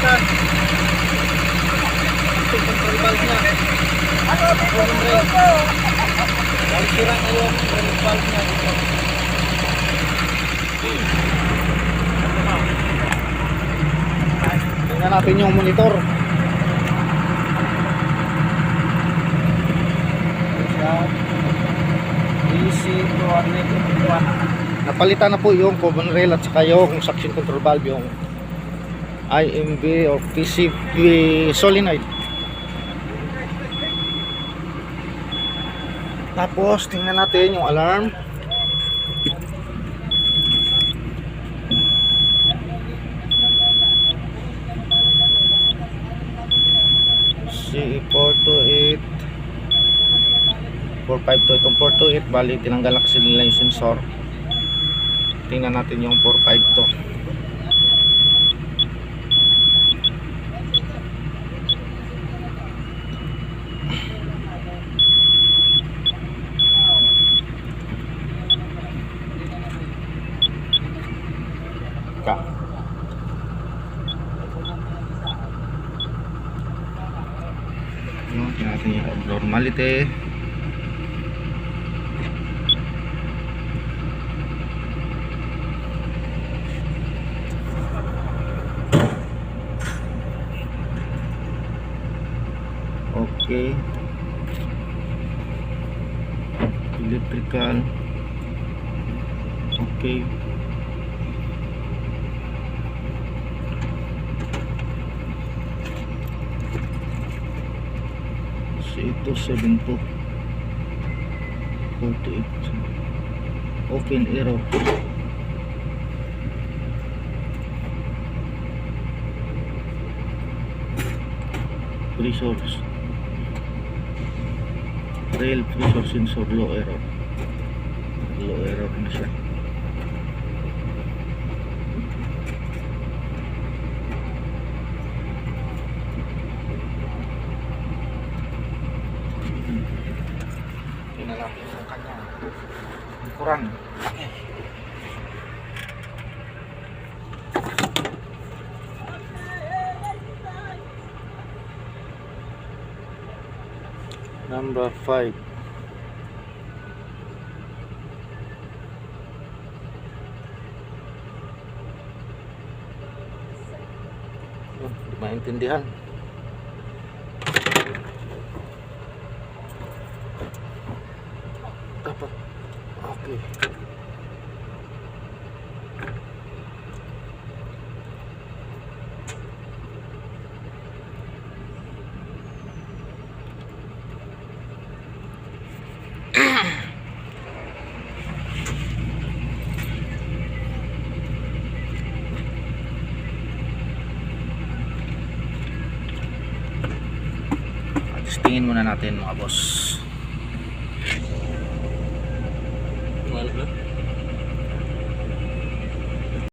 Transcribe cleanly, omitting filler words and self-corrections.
palitan. Ito control valve niya. Open rail. Dahil sira na yung control valve niya dito. Tingnan natin yung monitor. Napalitan na po yung common rail at saka yung suction control valve, yung IMB o PCV solenoid. Tapos tingnan natin yung alarm. CE428 452, itong 428 bali tinanggal na kasi nila yung sensor. Tingnan natin yung 452. Tingnan natin yung abnormality. Okay, electrical okay. C272 48 open error. Resource rail pressure sensor low error na siya. Tingnan natin yung kanya kurang. Number 5. Hindi maintindihan. Dapat okay. Tingin muna natin mga boss.